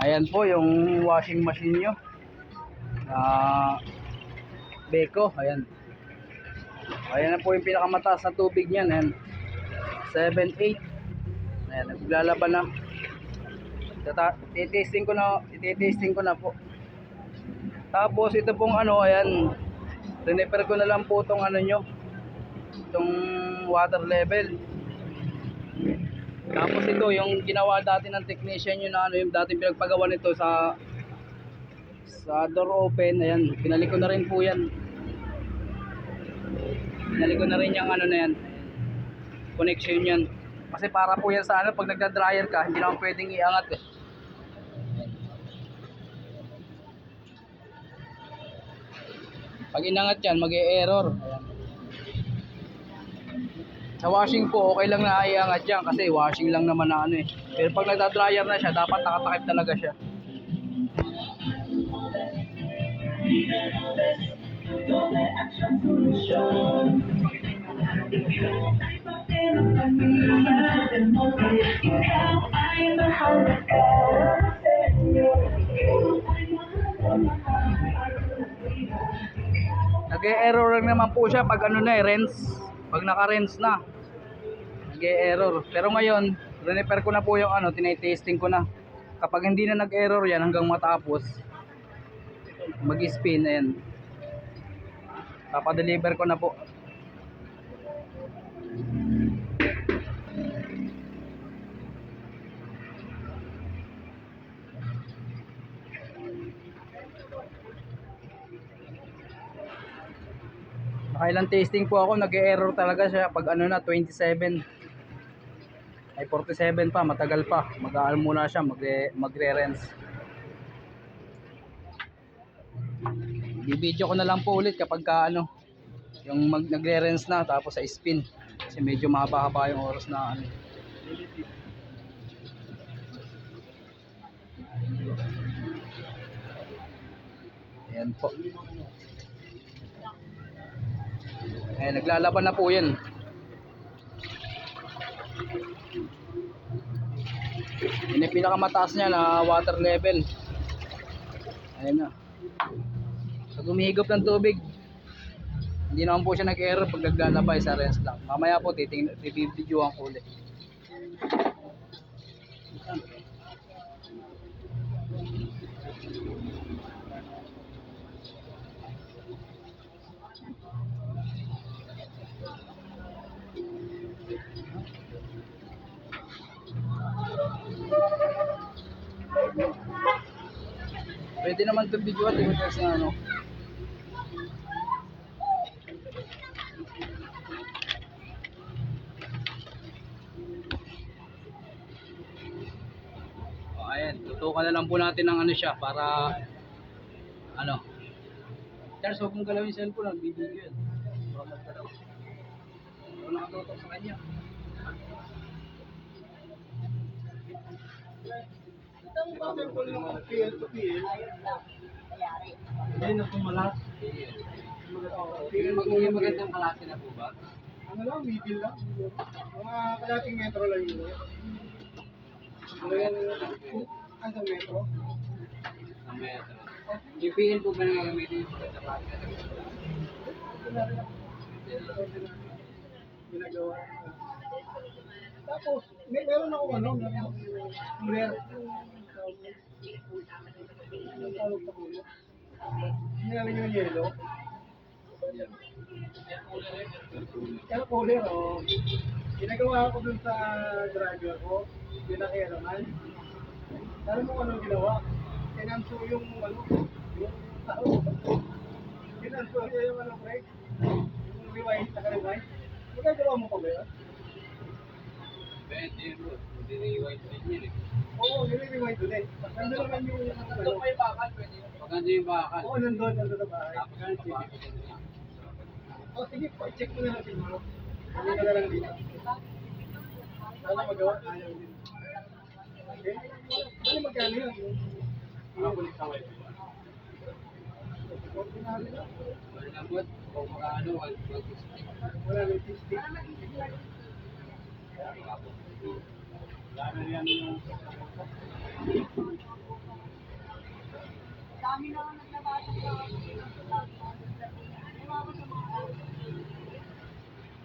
Ayan po yung washing machine nyo na Beko. Ayan. Ayan na po yung pinakamataas na tubig niyan. Ayan. 7.8. Ayan, naglalaban na. Ititesting ko na po. Tapos ito pong ano, ayan. Riniper ko na lang po itong ano nyo, itong water level. Tapos ito yung ginawa dati ng technician nyo na ano, yung dating pinagpagawa nito sa door open. Ayan, pinalik ko na rin po yan. Pinalik ko na rin yung ano na yan, connection yan. Kasi para po yan sa ano, pag nagda-dryer ka, hindi naman pwedeng iangat eh. Pag inangat yan, mag-e-error. Sa washing po, okay lang na iangat yan kasi washing lang naman na ano eh. Pero pag nagda-dryer na siya, dapat nakatakip talaga siya. Nag-e-error lang naman po siya pag ano na eh, rinse. Pag naka-rinse na, nag-e-error. Pero ngayon, riniper ko na po yung ano, tinitesting ko na. Kapag hindi na nag-error yan hanggang matapos, mag-spin, ayan. Papadeliver ko na po. Nakailang testing po ako, nag-e-error talaga siya pag ano na, 27. Ay 47 pa, matagal pa. Mag-aal muna siya, magre-rinse. I-video ko na lang po ulit kapag ka ano, yung nagre-rinse na tapos sa spin. Kasi medyo mahaba-haba yung oras na ano. Ayan po. Eh, naglalaban na po yan. Yun yung pinakamataas niya na water level. Ayan na. Pag umihigop ng tubig, hindi naman po siya nag-error pag naglalabay, sa rinse lang. Mamaya po tibidyoan ko ulit. Pwede naman itong video at i-test na ano. O, ayan, tutukan na lang po natin ng ano siya para ano. Charles, huwag mong galawin yung cellphone, video yun. Huwag magdalaw. Huwag nakatutok sa kanya. Ang bakit ko lang PL to PL? Hindi na pumalas. Magiging magandang kalaki na po ba? Ano lang, middle lang. Mga kalating metro lang yun. Ano metro? Ang metro. GPL po ba nangagamitin sa kalaki? Ginagawa. Tapos, meron ako ano, cooler. Ang tawag sa cooler. Nilalagay yung yelo. Kaya cooler, oh. Ginagawa ko dun sa driver ko, pinakiraman. Alam mo anong ginawa? Kinanso yung ano, yung tao. Kinanso niya yung ano, brake. Yung rewind, naka-rewind. Magagawa mo pa ba yun? Hindi rewind din yun eh. Oo, nire-rewind ulit. Nandun naman yung ano. May bakal, pwede yun. Pag nandun yung bakal. Oo, nandun sa bahay. Tapos napapasok ko niya. Oh, sige, check mo na lang siguro. Hindi ka na lang dito. Sana magawa, ayaw din. Okay? Ano magkano yun? Balik sa wifi. Ordinary lang. Malambot, o mga ano, 160. Wala nang 60. Lalo yan yung Marami na ang naglabas ng mga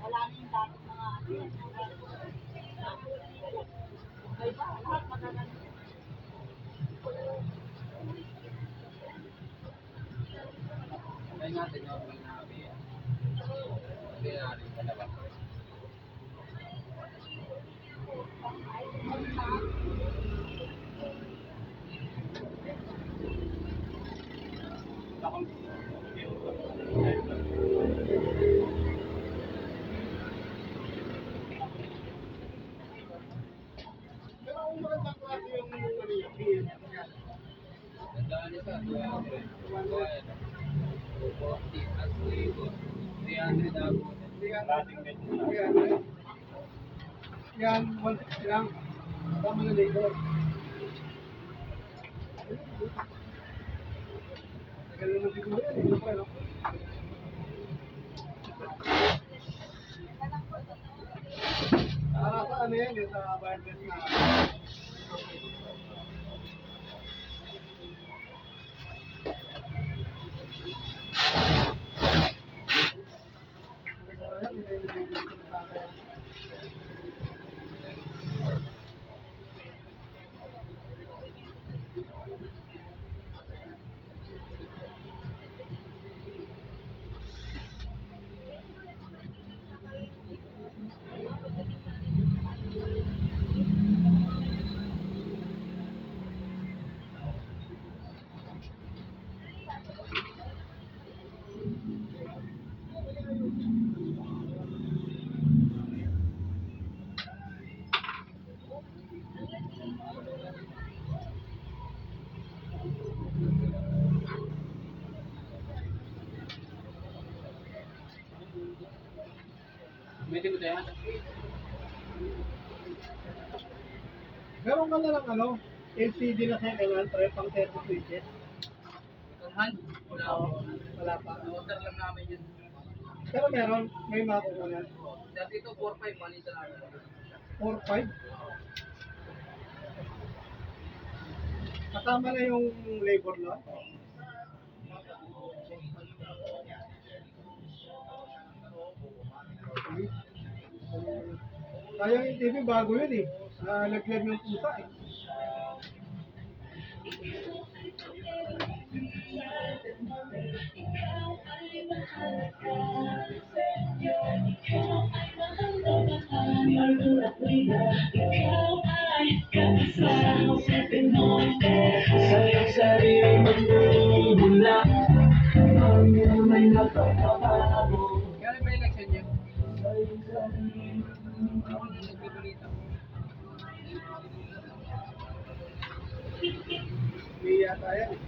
wala na yung dapat mga ay ba, lahat magaganda. Kaya natin yung pinabi. Hindi natin dalawa. Pero kung magandang klase yung ano yung PL. Nagdaan isa, 200. 240. At 300 ako. Yan, 160 lang. Tama na labor. Tagal naman siguro yan. Ito pa, no? Para sa ano yan, yung sa budget na. Meeting mo tayo. Meron ka na lang ano, LCD na sa kailangan, pre, pang 30 switches. Hand? Wala ako. Wala pa. Order lang namin yun. Pero meron, may makukunan. Dati ito 4-5, manita namin. 4-5. Kasama na yung labor lot. Sayang yung TV, bago yun eh. Nalaglag ng pusa eh. Sayang sarili magmumula ang may napapagabo. Kaya ba election niyo? Ako na nagbibalita. Hindi yata yan eh.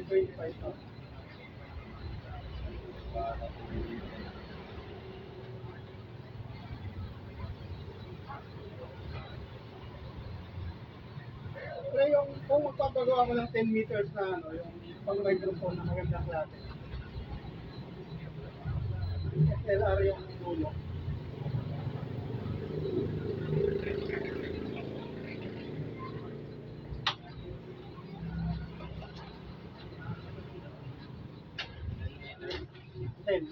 2025 to. Pero yung kung magpapagawa ko ng 10 meters na ano, yung pang microphone na magandang klase. SLR yung dulo. Ten.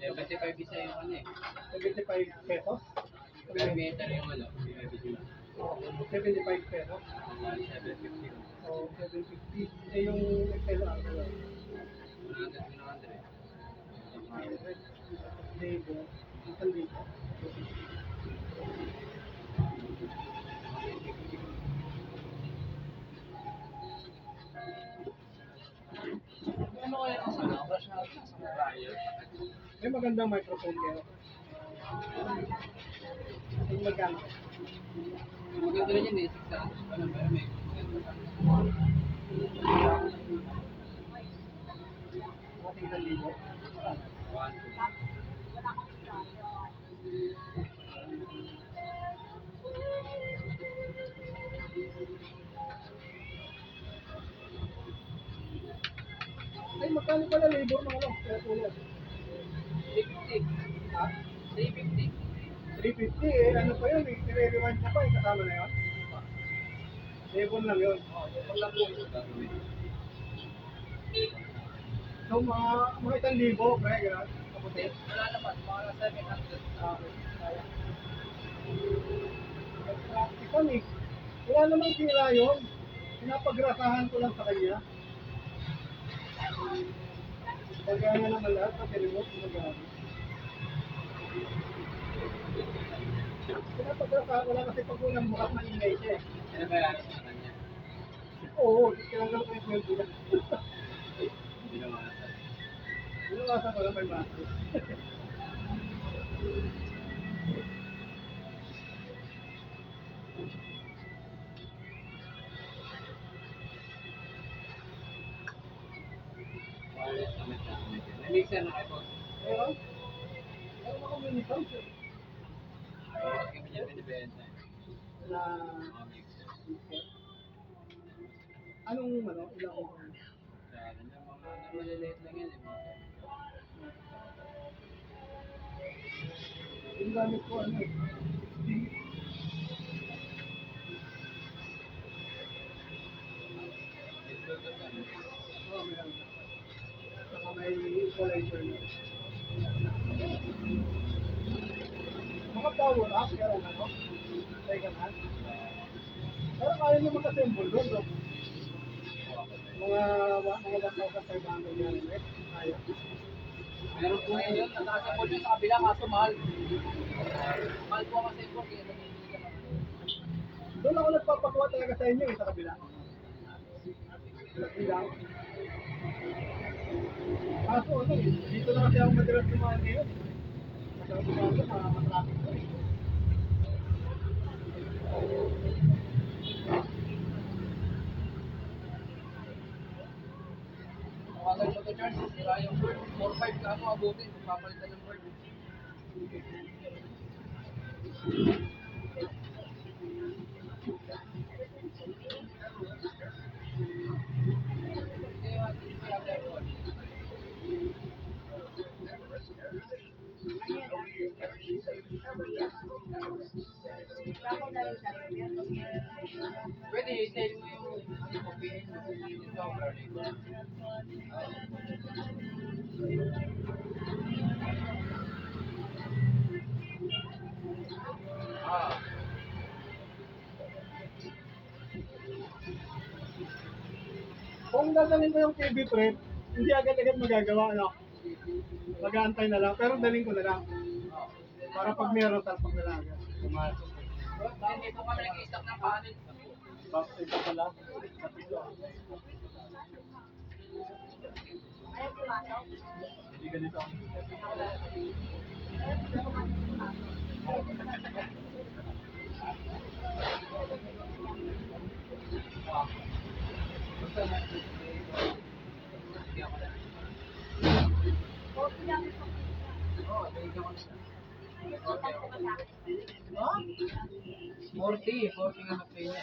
75 isa yung ano eh. 75 pesos. 5 meter yung ano. 75 pesos. 750. O 750. Eh yung SLR. 100. Libo. Isang libo. Ano kaya ang sana? Brush na sa dryer. May magandang microphone kayo. Yung magkano? Maganda rin yun eh. 600. Ano ba? May Mga isang libo. 1. Ay, magkano pala labor ng ano? Kaya tulad. 350. Ha? 350. 350 eh. Ano pa yun eh? I-rewind ka pa eh. Kasama na yun. Devon lang yun. Wag lang po yung gagawin. So, mga 1,000, kaya gano'n. Kaputi. Wala naman, mga 700. Kaya. Practical eh. Wala namang sira yun. Pinapagrasahan ko lang sa kanya. Pagkaya naman lahat, pati remote, gumagamit. Pinapagrasahan ko lang kasi pag unang bukas maingay siya eh. Ano ba yan sa kanya? Oo, tinanggal ko yung 12 na. Binawasan. Binawasan ko lang may baso. Wireless naman siya. May mixer na kayo. Meron? Meron ako mini sounds eh. Bakit kami dyan binibenta? Na, Mga mixer. anong ilang Sa ano niya, mga maliliit lang yan. yung gamit ko ano eh. Oo, meron. Saka may equalizer na. Mga power up, meron ano? Second hand. Pero kaya nyo mag-assemble doon, no? Mga 1,500 yan, eh. Kaya. Meron po ngayon, nakasabol yun sa kabila, kaso mahal. Mahal po kasi po, kaya nabibili ka naman. Doon ako nagpapakuha talaga sa inyo eh, sa kabila. Bilang. Kaso ano eh, dito na kasi ako madalas dumaan ngayon. Masyado dumaan ko, matraffic ko eh. Tawagan mo to Charles, sira yung bird. 4-5 ka mo abutin, papalitan ng bird. Pwede, i-sell mo yung ano mo, pinin mo, yung software dito. Ah, Kung dadalhin ko yung TV prep, hindi agad-agad magagawa, no? Mag-aantay na lang, pero dalhin ko na lang. Para pag meron, tapos pag nalaga. Pumasok. hindi po kami nag-i-stock ng panel. Ito pala. Hindi ganito. Oo, bigyan ko na siya. 40 nga sa pay niya.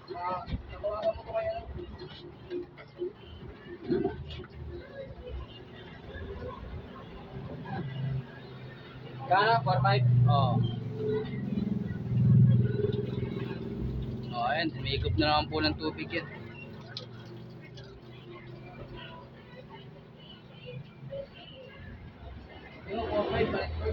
Tawagan mo ko kaya. Kaya 4-5? Oo. Oh, ayan, tumigop na naman po ng tubig yan. Yung 4-5, balik ko.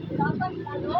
Dapat ano,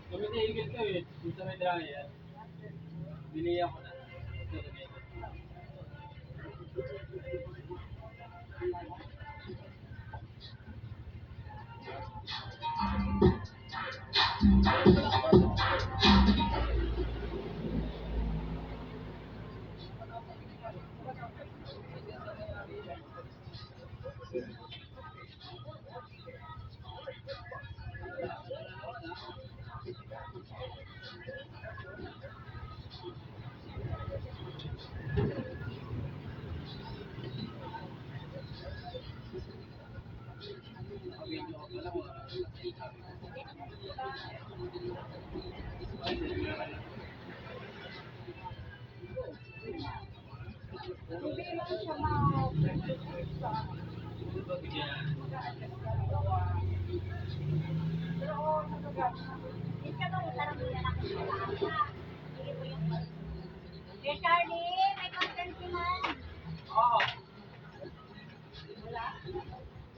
Tumitigil to eh. Dito may dryer. Bili ako na. Hindi lang siya ma-produce sa mag-a-adjust ka ng gawa. Pero hindi ka daw tarang nila na kung saan. Sige po yung Eh, Charlie, may content si man. Oo. Wala?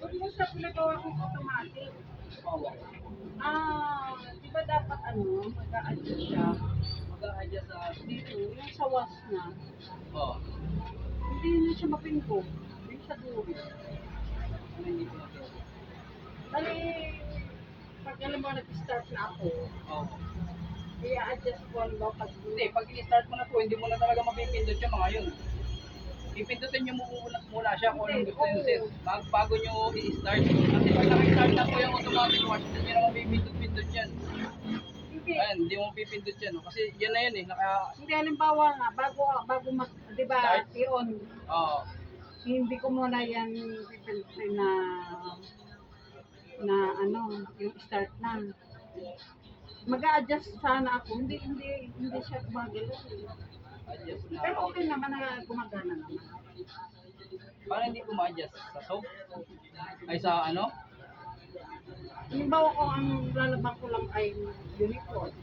Huwag mo siya pinagawa kong automatic. Di ba dapat mag-a-adjust siya? Mag-a-adjust sa... Dito, yung sa wash na. Oo. Hindi na siya mapingo. Yung sa dulo. Ano hindi ko mag-adjust? Bali, pag alam mo nag-start na ako, Oo. i-adjust ko pag Hindi, pag i-start mo na po, hindi mo na talaga mapipindot yung mga yun. Pipindutin nyo muna siya kung anong gusto nyo set. Bago nyo i-start. Kasi pag naka-start na po yung automatic wash, hindi nyo naman pipindot-pindot yan. Hindi. Ayan, hindi mo pipindot yan. Kasi yan na yan eh. Hindi, halimbawa nga, bago di ba, Start? i-on, Oo. hindi ko muna yan pipilitin na yung start na. Mag-a-adjust sana ako, hindi siya gumagalaw. Adjust na. Pero okay naman na gumagana naman. Paano hindi ko ma-adjust? Sa soap? Ay sa ano? Halimbawa ko ang lalabang ko lang ay unicorn.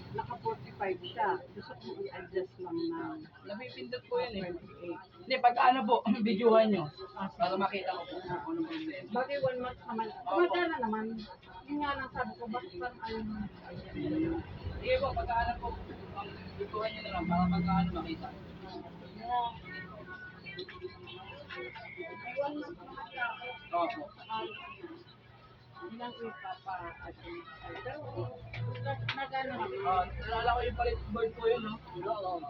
Naka 45 siya. Gusto ko i-adjust lang na Napipindot ko yan eh. 28. Hindi, pag ano po, videohan nyo. Para makita ko po kung ano problema. Bagay 1 month naman. Gumagana naman. Yun nga lang sabi ko, bakit parang ayaw mo? Sige po, pag ano po, ang videohan nyo na lang para pag ano makita. May 1 month naman siya ako. Oo po. Ilang ipapa-adjust. Pero, nagano naman. Nalala ko yung palit board ko yun, no? Oo.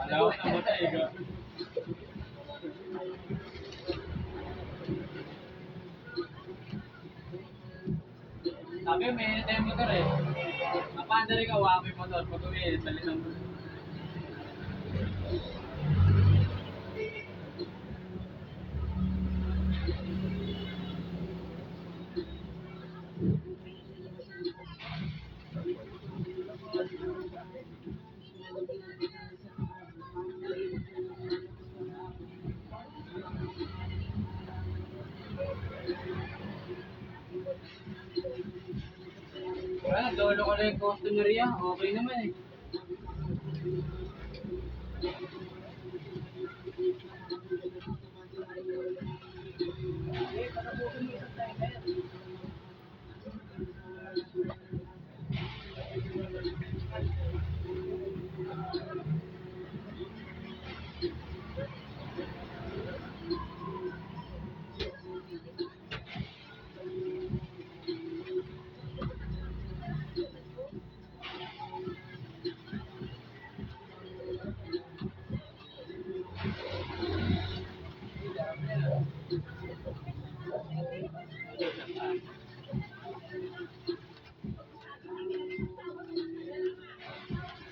Lawak ng botega. Sabi, may tayo motor eh. Mapanda rin ka, wala ko yung motor. Pag uwi, balik ng wala, dolo ko lang yung customer yan. Okay naman eh.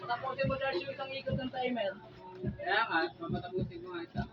Patapusin mo Darcy yung isang ikot ng timer. Kaya nga, papatapusin ko nga isa.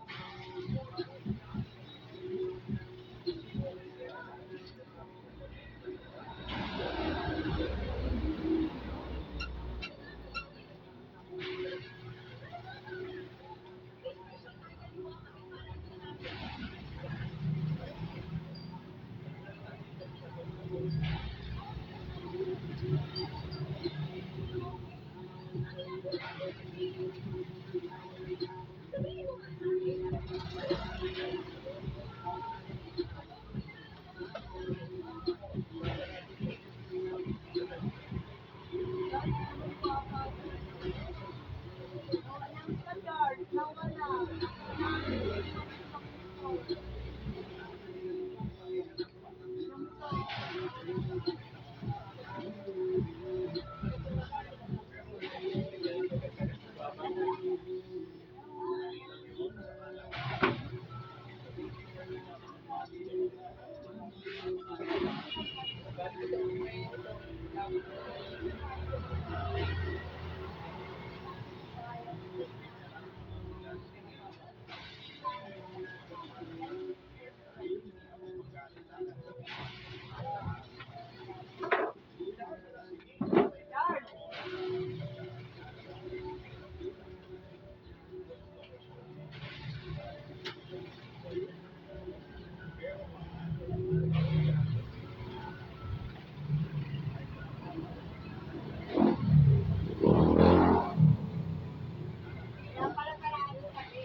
Kaya pala paraan mo kasi.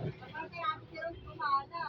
Kapag kaya si Ron kumana.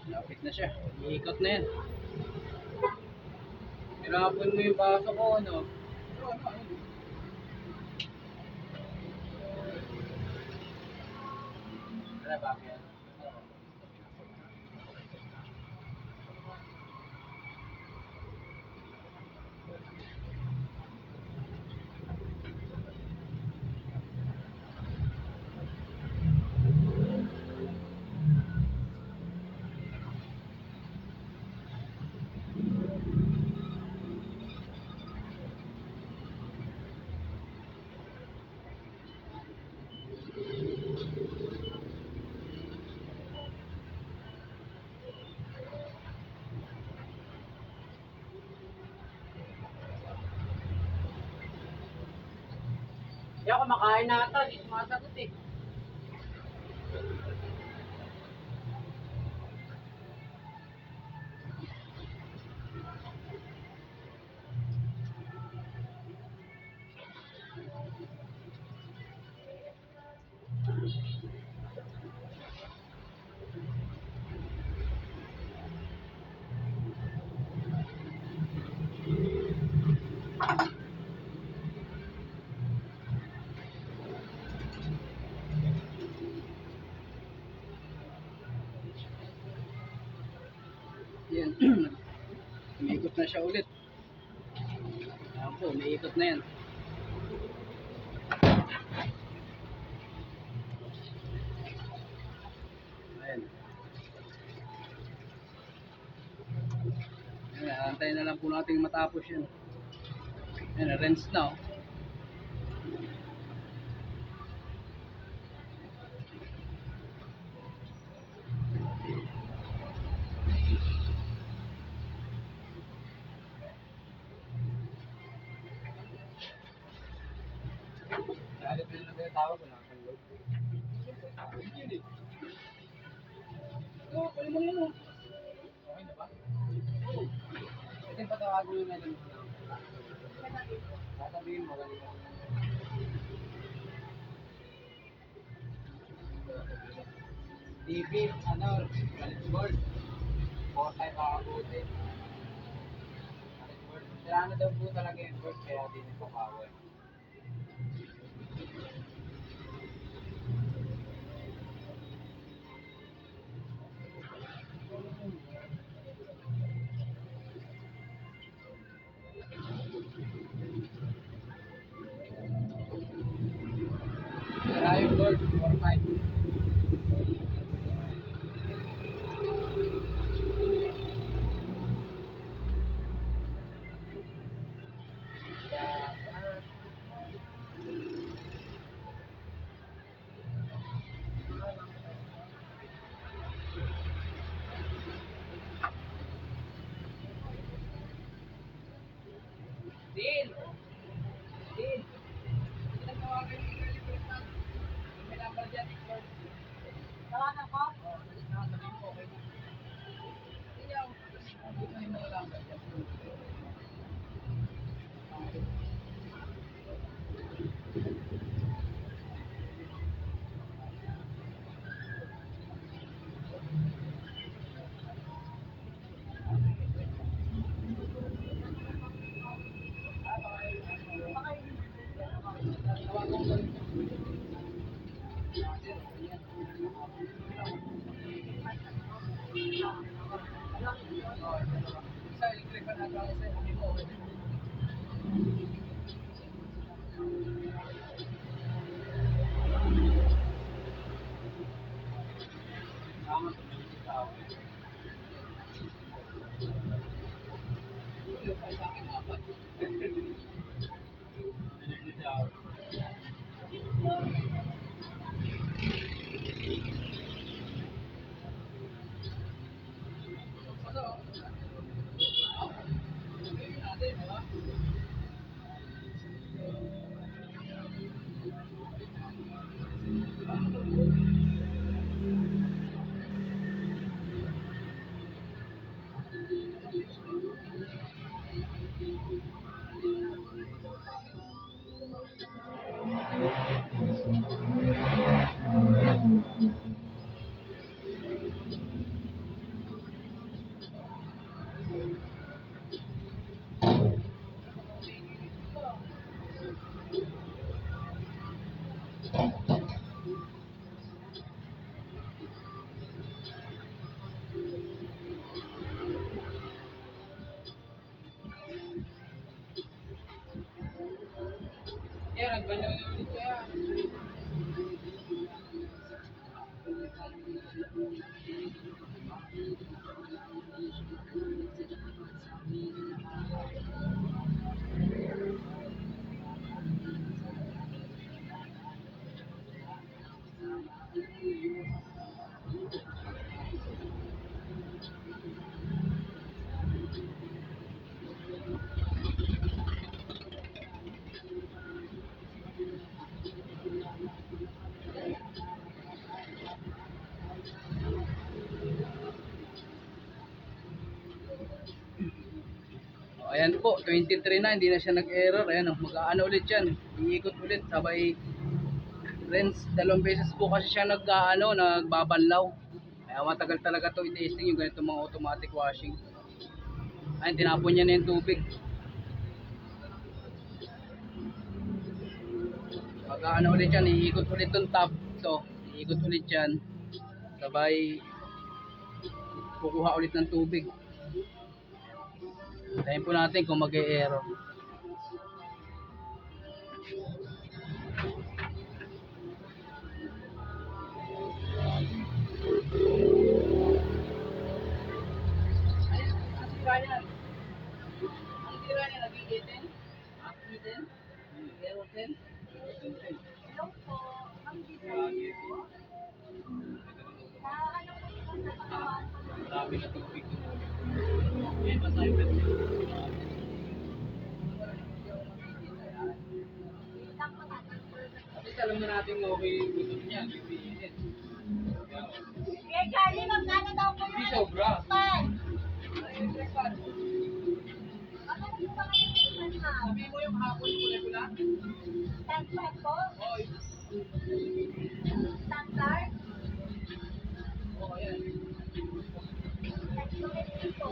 Lapit na siya. Iikot na yan. Hirapin mo yung baso ko, ano? Ano, bakit? Hindi ako makain na ata, di sumasagot eh. Yan. Umiikot na siya ulit. Ayan po, umiikot na yan. Ayan. Ayan, antayin na lang po natin matapos yan. Ayan, rinse na. Oh. Dahil ito yung tinatawag ko na ang load. Oo, pwede mo yun. Okay na ba? Oo. Ito yung patawagin yung natin. Tatabihin mo ganito. TV, ano, board. 4-5 kakabuti. Kailangan na daw po talaga yung board kaya din ito power. Kaya yung board, 4-5. Deal! Deal! Tawagan yung electric na. May number dyan, Lord. Tawagan ko? Nakasabihin ko, okay na. Iyaw. Ito yung mga number dyan. Sa electric pa na sa hindi mo. Tama sa mga tao. Yung pa sa akin apat. Yan, nagbanyaw na ulit siya. Ayan po, 23 na, hindi na siya nag-error. Ayan, mag-aano ulit yan. Iikot ulit, sabay rinse. 2 beses po kasi siya nagbabanlaw. Kaya matagal talaga to i-testing yung ganito mga automatic washing. Ayan, tinapon niya na yung tubig. Mag-aano ulit yan, iikot ulit yung tab. So, iikot ulit yan. Sabay kukuha ulit ng tubig. Tayin po natin kung mag-e-error. Hello po. Ang dito. Na ano po yung sa katawan? Marami na tubig. Isang patatas. Kasi alam na natin okay yung gutom niya. Kuya Charlie, magkano daw po Hindi yung sobra. pan? Ano yung mga ilan na? Sabi mo yung hapon yung pula-pula? Standard po? Oo, Standard? oo, yan. Standard po.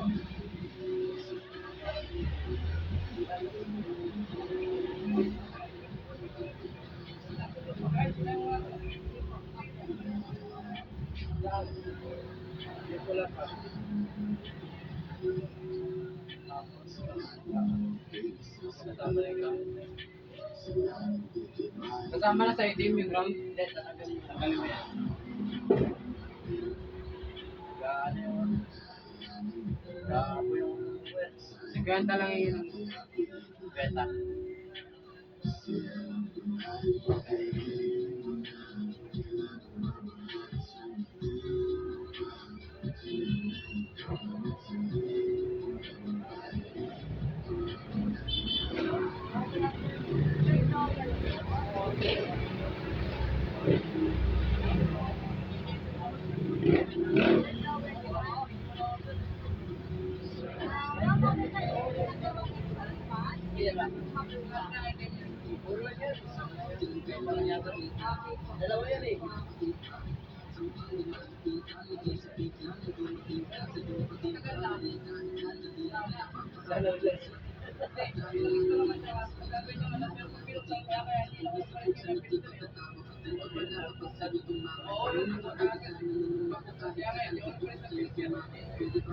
Yung pula pa. Kasama na yung ground. Kasama na sa itim yung ground. Hindi, tanggalin mo yan. Gaano yun? Gaano yung... 50 lang yung beta. Dalawa yan eh.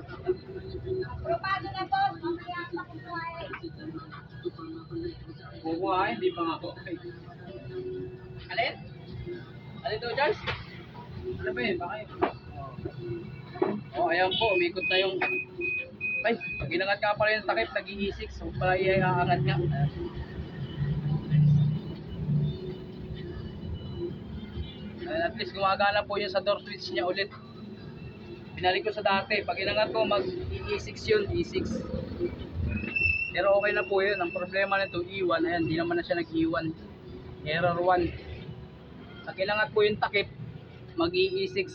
Pero paano na po? Mamaya pa kumuha eh. Kukuha, hindi pa nga ako. Alin? Alin to, Charles? Ano ba yun? Baka yun. Oh, ayan po, umikot na yung... Ay, pag inangat nga pala yung takip, nag-i-E6. So, pala iaangat nga. At least gumagana po yun sa door switch niya ulit. Binalik ko sa dati. Pag inangat ko, mag-E6 yun, E6. Pero okay na po yun. Ang problema nito, E1. Ayan, di naman na siya nag-E1. Error 1. Pag inangat po yung takip, mag-E6.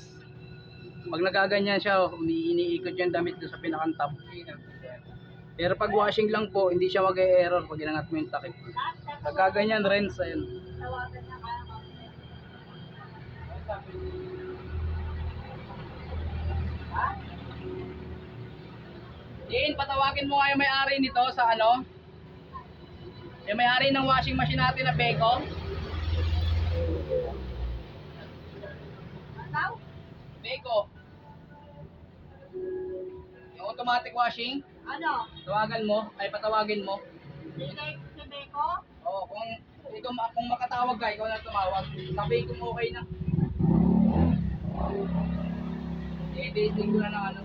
Pag nagaganyan siya, iniikot yung damit doon sa pinakang top. Pero pag washing lang po, hindi siya mag-e-error pag inangat mo yung takip. Nagaganyan, rinse, ayun. Tawagan na ka. Din, patawagin mo nga yung may-ari nito sa ano? Yung may-ari ng washing machine natin na Beko. Daw? Beko. Yung automatic washing, Ano? tawagan mo, ay patawagin mo. Si Beko? Oo, kung makatawag ka, ikaw na tumawag. Sabi kung okay na. I-dating ko na ng ano.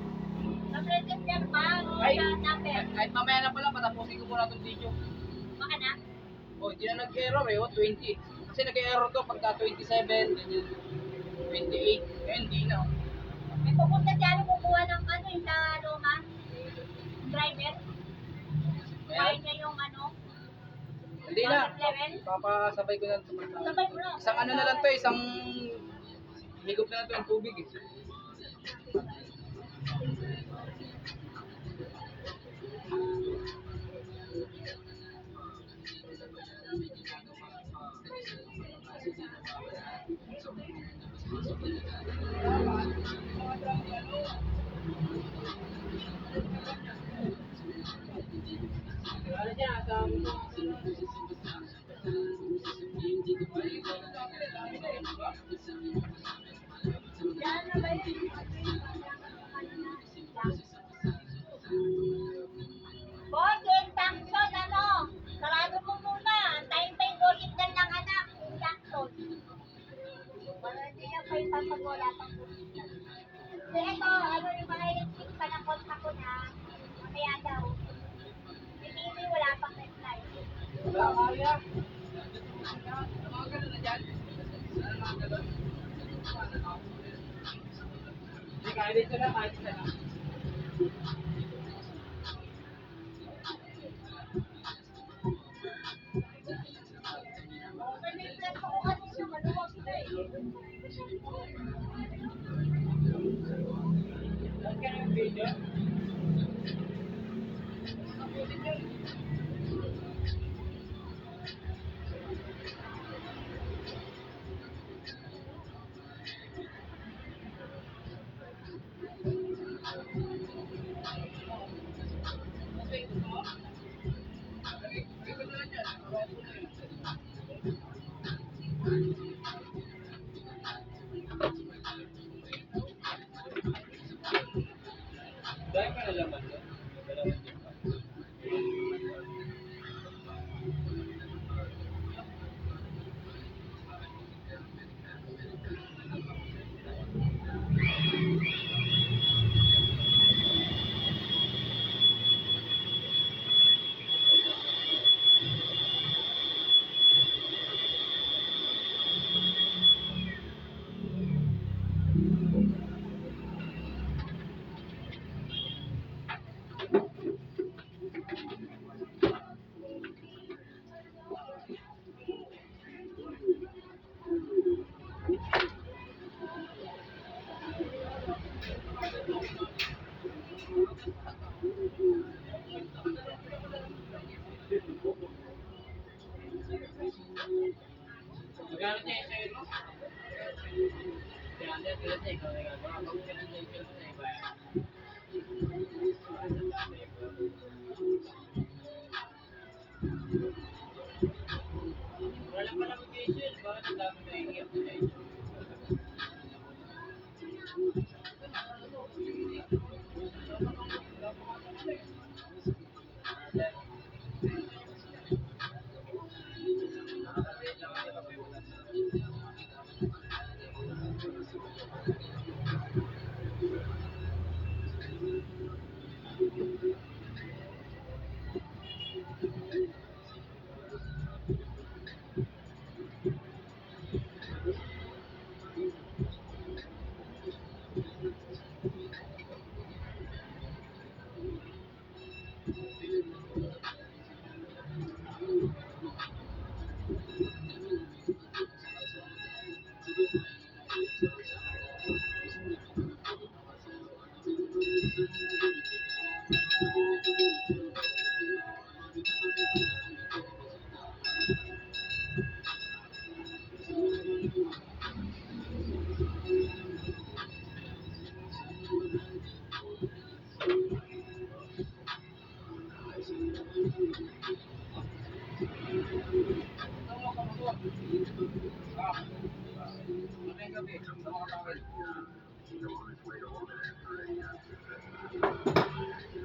Nag-register pa? Ay, Sa number? kahit mamaya na pala, patapusin ko muna itong video. Baka na? Oh, hindi na nag-error eh, 20. Kasi nag-error to pagka 27, ganyan. 28, eh hindi na. May pupunta dyan kukuha ng ano yung sa luma? Driver? Ayan. Kuhain niya yung ano? Hindi na. Level? Papasabay ko na ito. Sabay mo na. Isang ano na lang to, isang higop na lang to yung tubig eh. Diyan na ba yun? Boss? pag wala pang pumunta. So ito, ano yung mga yung pa na kontak ko na, kaya daw, si Mimi wala pang reply. Wala kaya. Mga ganun na dyan. Mga ganun. Hindi, kahit dito na, kahit dito na. Okay, may press ko kanina, maluwag na eh. Saan ka yung video? Dahil ka na laman doon. Magkano niya yung sa'yo, no? Kaya niya, tulad niya, ikaw na gagawa. Pag ganun niya yung sa'yo na iba. Wala pa lang mag-issue, bakit ang dami na hingip?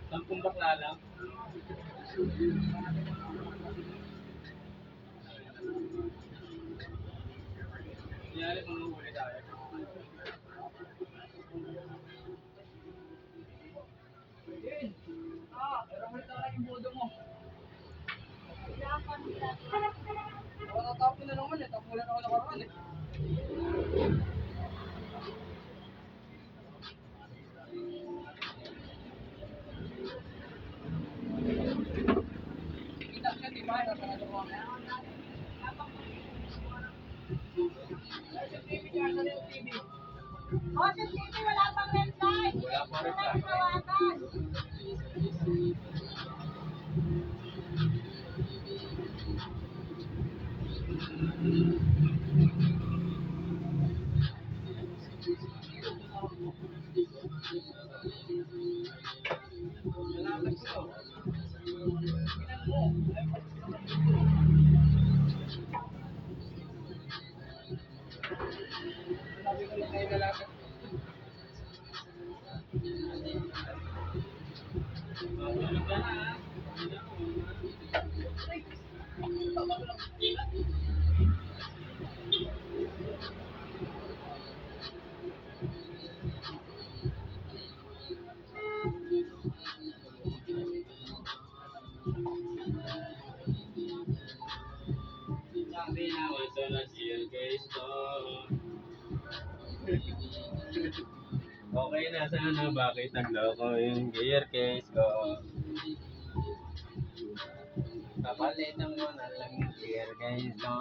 Sampung bakla lang. Kaya manguhuli tayo. Yun. Pero may tayo yung bodo mo. Ako natapon na naman eh. Tapulan ako nakaraan eh. Kita siya, di ba? Nasa nga ko. Sa TV niya, sa TV. Oh, sa TV wala pang reply. Wala pang reply. Tawagan. Salamat ko. Sabi ko lang kayo lalaki. nasaan na bakit nagloko yung gear case ko? Papalitan mo na lang yung gear case ko.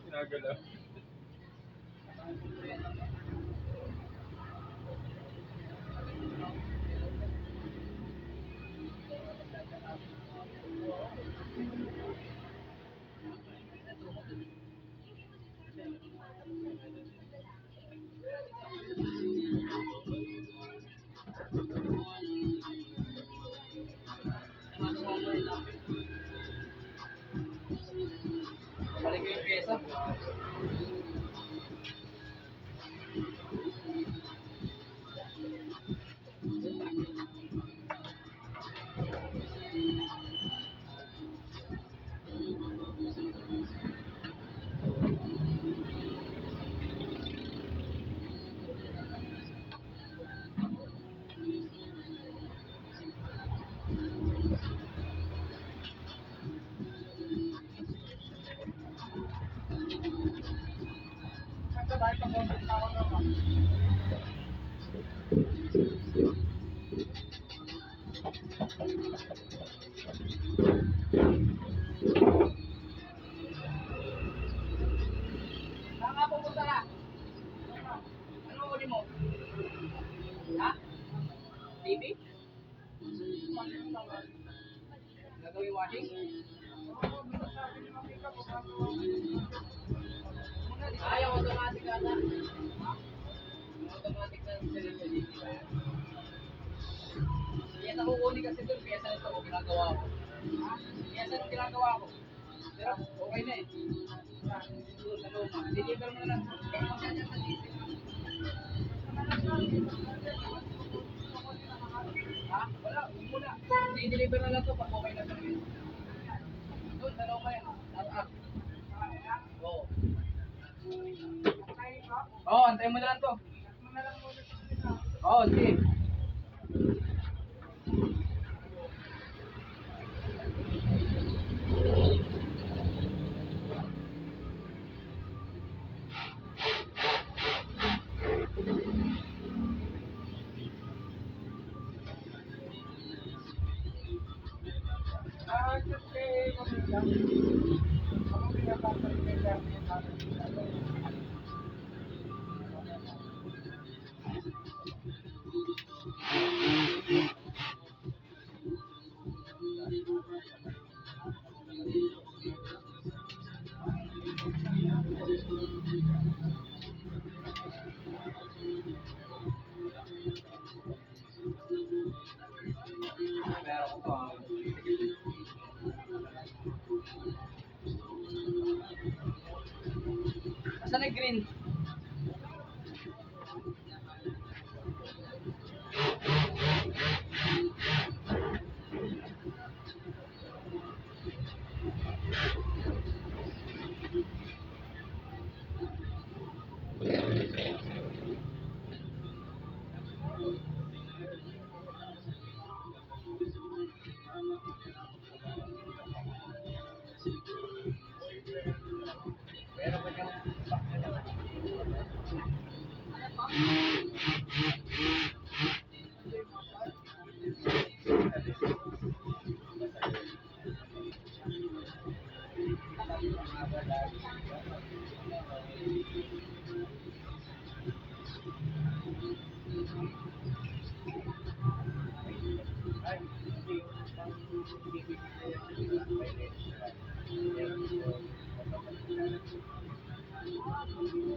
Ginagalaw. Balik ko yung pyesa. Saan ka pupunta na? Ano uli mo? Ha? TV? Gagawin washing? Ayaw, automatic ata. Automatic na yung Piyesa ko kunin kasi doon, piyesa nito ko ginagawa ko. Piyesa nung ginagawa ko. Pero okay na eh. Doon sa luma. Deliver mo na lang. Ha? Wala, huwag muna. I-deliver na lang to pag okay na talaga. Doon sa luma yan. Taas. Oo. Oo, antayin mo na lang to. Oo, sige. Pero ko to. Asan na yung green?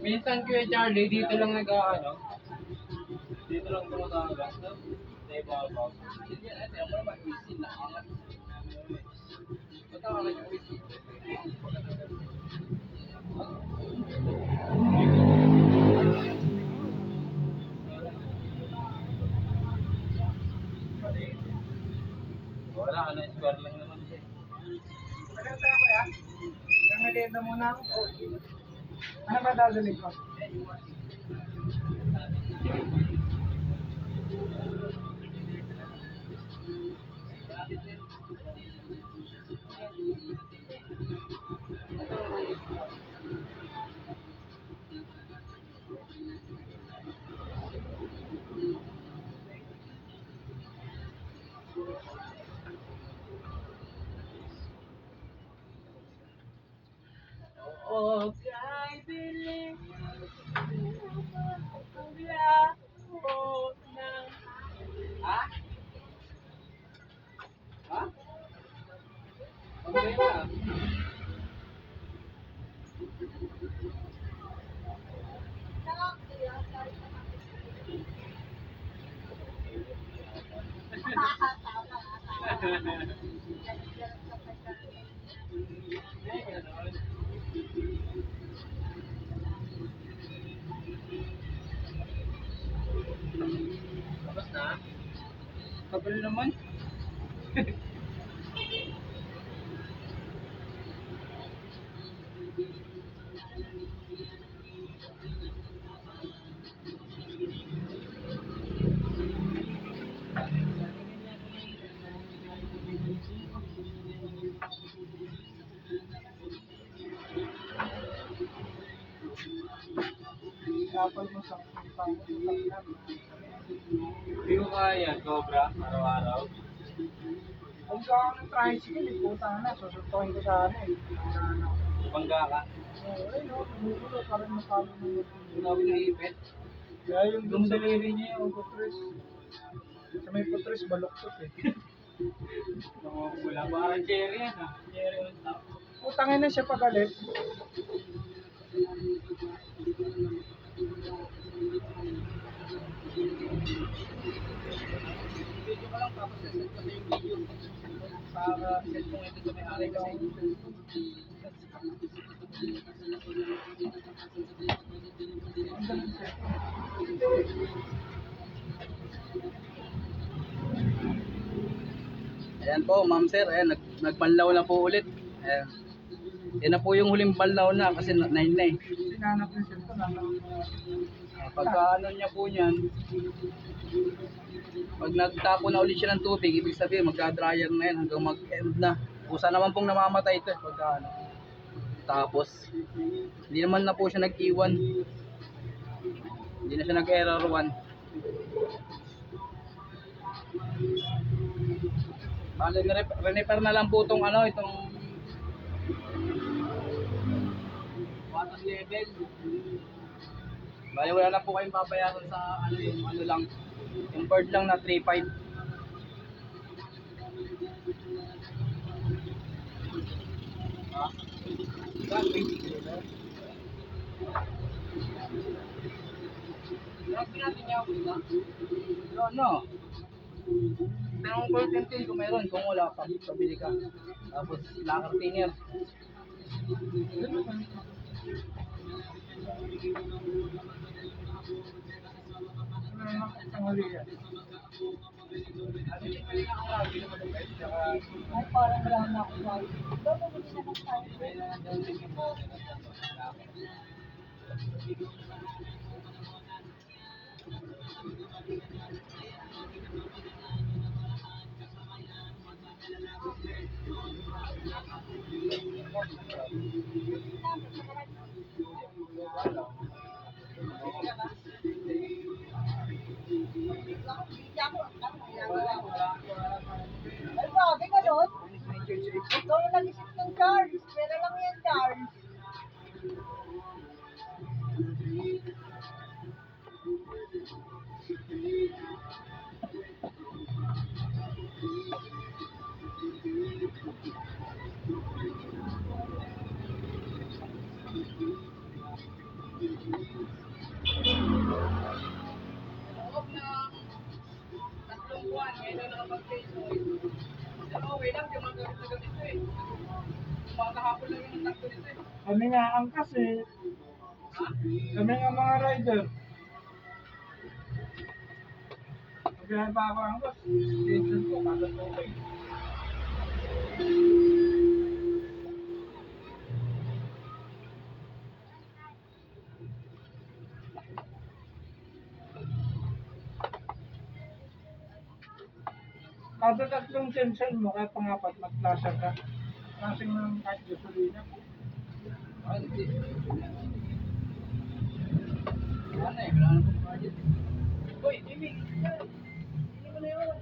Minsan Kuya Charlie, dito lang nag-ano. Dito lang tumatanggal. Sa ibabaw. Hindi, ako naman whistle na. Ba't ako lang yung whistle? Wala, ano, square lang naman siya. Maganda ako ya. Nangagenda muna ako. Ano ba dadalhin ko? Oh, I believe Ha? Ha? Okay na. Tapos na? Tagal naman. Kapal mo sa pang Hindi ko kaya, Cobra, araw-araw. Kung ka ako ng tricycle, puta na, susuntukin ko sa ano eh. Bangga ka. Ay no, tumutulo, parang masalo mo yun. Sinabi ng ipit. Kaya yung dun sa liri niya, yung putres. Sa may putres, baloktot eh. Wala, parang cherry yan ha. Cherry on top. Putangin na siya pagalit. Video ko lang tapos send ko na yung video. Para send ko ito sa may-ari kasi. Ayan po, ma'am sir, ayan, nagpanlaw na po ulit. Ayan. Yan na po yung huling panlaw na kasi 9 na eh. Sinanap yung cellphone, nanap. Pagka ano niya po niyan, pag nagtapo na ulit siya ng tubig, ibig sabihin magka-dryer na yan hanggang mag-end na. Kusa naman pong namamatay ito eh, pagka ano. Tapos, hindi naman na po siya nag-iwan. Hindi na siya nag-error 1. Bale, repair na lang po itong ano, itong water level. Bale, wala na po kayong babayaran sa ano yung ano lang, yung bird lang na 3.5. Ah, ano? Pero kung curtain tin, kung meron, kung wala, pabili ka. Tapos, locker thinner. Ang huli yan. Ay, parang wala na ako guys. Ito, bumili na ng tayo. Ay, grabe ka doon. Ikaw na nag-isip ng Charles. Pero lang yan, Charles. ganito eh. Kahapon lang yung takbo nito eh. Kami nga angkas eh. Kami nga mga rider. Kaya pa ako angkas. Station ko, kagat ko kayo. Kada tatlong tension mo, kaya pangapat, mag-flasher ka. Klaseng ng kahit gasolina. Ah, hindi. Wala na eh, wala na pong budget. Uy, Jimmy! Hindi mo na yun.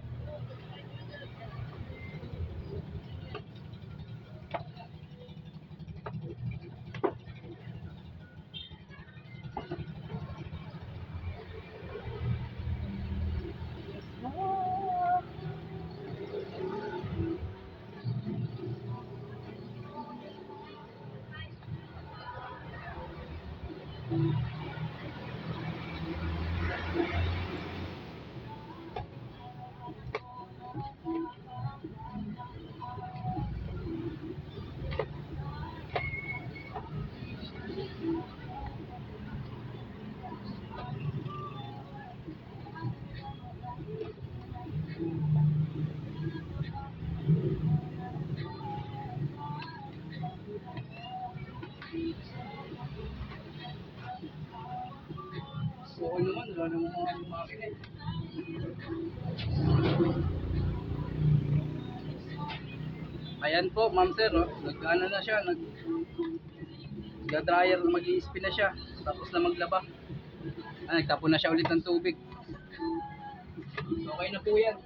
Okay naman, wala namang mga makina eh. Ayan po, ma'am sir, oh. Nag-ano na siya, nag-dryer, mag-i-spin na siya, tapos na maglaba. Ah, nagtapon na siya ulit ng tubig. Okay na po yan.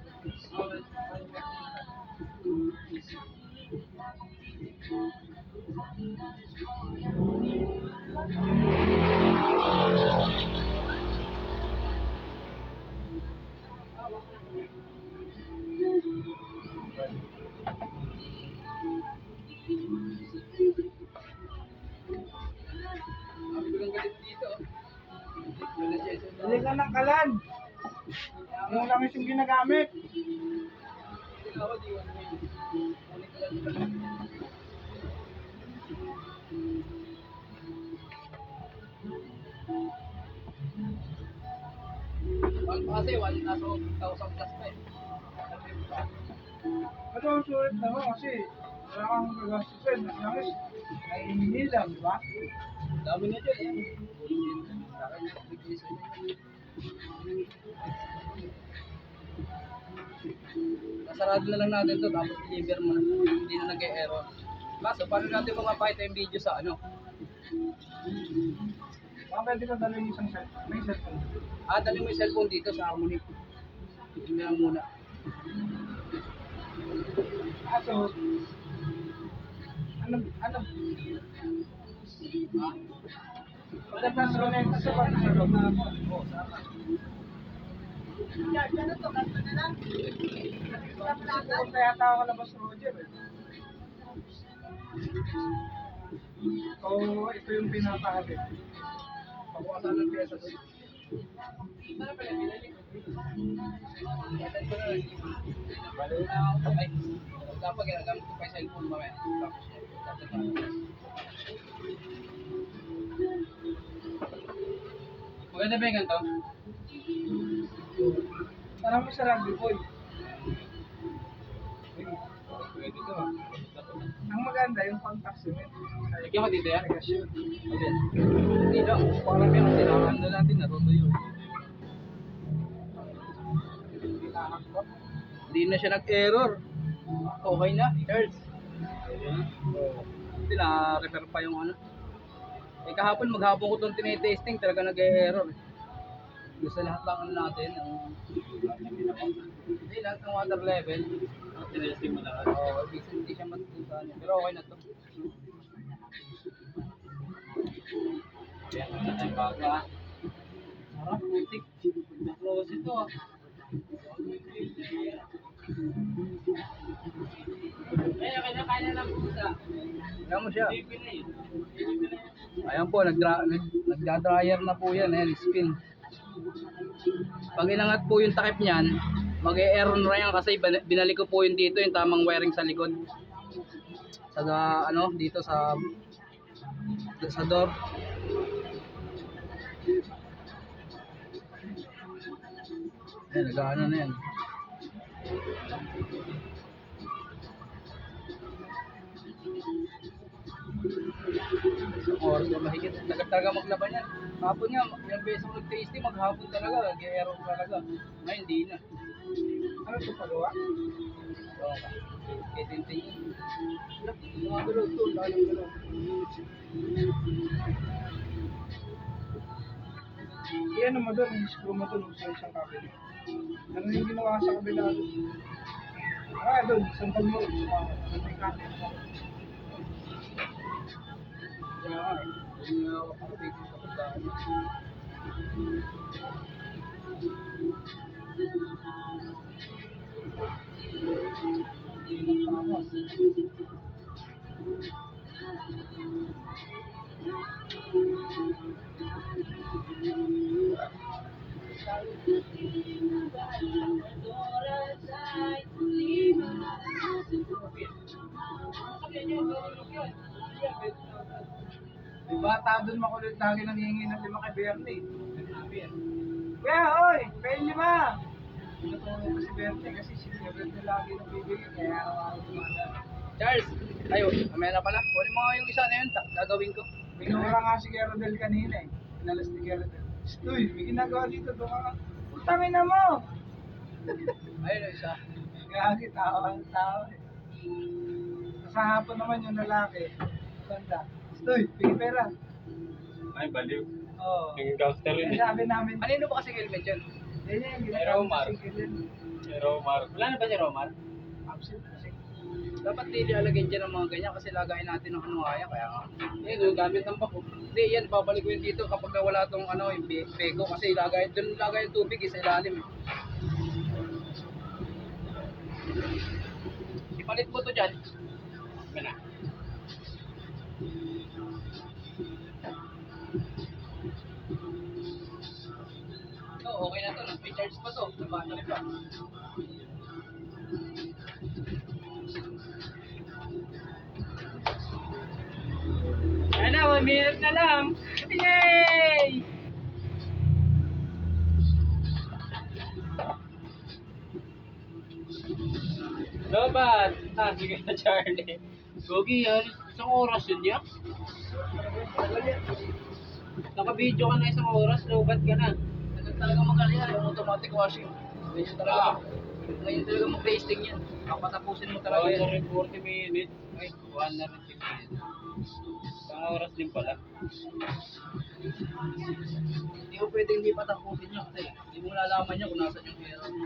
Ang bilang galit dito. Bili ka ng kalan. Yung langis yung ginagamit. Ako di one way. Kunin ko lang. Kasi 1,000 plus pa eh. Ano ang sulit naman kasi wala kang gagastusin. Ang langis ay hinihilang, di ba? Dami na dyan eh. Sa akin na, bigay sa inyo. Nasarado na lang natin to tapos deliver mo na. Hindi na nag-e-error. Kaso paano natin mapapakita yung video sa ano? Baka pwede ka dalhin isang cellphone. May cellphone. Ah, dali mo yung cellphone dito sa Harmony. Hindi lang muna. Kaso, ano? Wala pa sa connecta sa pag sa loob na ako. Oo, sama. Kung kaya tao ka labas Roger eh. So, ito yung pinapakabit. Pagkawasan ng pyesa doon. Sana pala binalik. Balo na ako. Ay, dapat ginagamit ko pa yung cellphone mamaya. Tapos maganda ba yung ganito? Parang mo sa rugby boy. Pwede to ah. Ang maganda yung pang-taximate. Lagyan ko dito yan. Nagasyon. Ayan. Hindi lang. Parang meron sinangan na natin. Natutuyo. Hindi na siya nag-error. Okay na. Charles. Hindi na-repair pa yung ano. Eh kahapon maghapon ko itong tinetesting. Talaga nag-error. Gusto lahat lang ano natin. Hindi lahat ng water level. Tinetesting mo lahat. Oo. Hindi siya matutusan. Pero okay na to. Kaya na tayo baga. Sarap, putik. Na-close ito ah. Kaya lang pusa. Kaya mo siya. Ayan po, nagda-dryer na po yan. Ayan, spin. Pag inangat po yung takip niyan, mag-e-error na yan kasi binalik ko po yun dito, yung tamang wiring sa likod. ano, dito sa door. Ayan, nag-ano na yan. Isang oras na mahigit. Tagal talaga maglaban yan. Hapon nga, yung beses mo nag-tasting, maghapon talaga. Nag-aero talaga. Ngayon, hindi na. Ano ito pagawa? So, kitinting. Mga galaw to, lalong galaw. Iyan mo doon, i-screw mo doon sa isang kabila. Ano yung ginawa sa kabila doon? Doon, sandal mo. May kabila mo. Kaya nga eh. Hindi nga ako pakatigil sa pagkaan. Hindi lang tamas. Yung bata doon makulit lagi nangihingi ng 5 kay Bernie. Kaya, oy, pay 5. Pinatulong ko si Bernie kasi si Bernie lagi nagbibigay kaya araw-araw tumanda. Charles! Ayo, mamaya na pala. Kunin mo nga yung isa na yun. Gagawin ko. Binura nga si Geraldel kanina eh. Pinalas ni Geraldel. Stoy, may ginagawa dito. Doon ka. Utangin na mo! Ayun yung isa. Gagi, tao ang tao eh. Sa hapon naman yung lalaki. Tanda. Stoy, bigay pera. Ay, baliw. Oo. Yung gangster Kaya yun. sabi namin, Kanino ba kasi helmet yun? yan yung Ay, Romar. si Geraldel. Si Romar. Wala na ba si Romar? Absent kasi. Dapat hindi alagyan dyan ng mga ganyan kasi lagayin natin ng ano kaya nga. Yan, gamit ng bako. Hindi, yan, babalik ko yun dito kapag wala tong ano, yung beko kasi doon lagay yung tubig sa ilalim eh. Ipalit mo to dyan. Yan na. So, okay na to, nag-recharge pa to, nag-battery pa. Ano, 1 minute na lang. Yay! Lobat! Sige na, Charlie. Gogi, isang oras yun yan. Naka-video ka na isang oras, lobat ka na. Ganun talaga mag-alya, yung automatic washing. Ngayon talaga, ngayon talaga mag-tasting yan. Papatapusin mo talaga yan. 140 minutes. Ay, 150 minutes. Isang oras din pala. Hindi ko pwedeng hindi patapusin yan kasi hindi mo nalalaman niya kung nasan yung pera mo.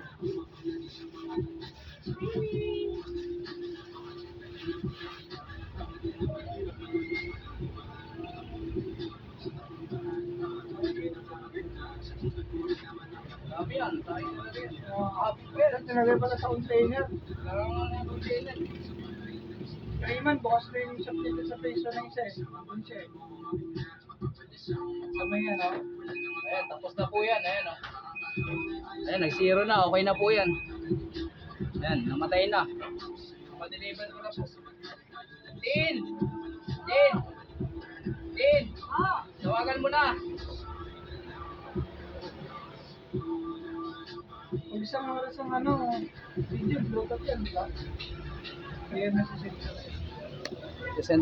Grabe yan, tayo talaga yan. Well, tinagay pala sa container. Kailangan na yung container. Rayman, bukas na yung shop dito sa peso ng isa eh. Doon siya eh. Sa may ano. Ayan, tapos na po yan. Ayan, oh. Ayan, nag-zero na. Okay na po yan. Ayan, namatay na. Pa-deliver ko na po. Tin! Tin! Tin! Tawagan mo na. Pag isang oras ang ano, video, blow up yan, di ba? Kaya nasa sensor eh. $10.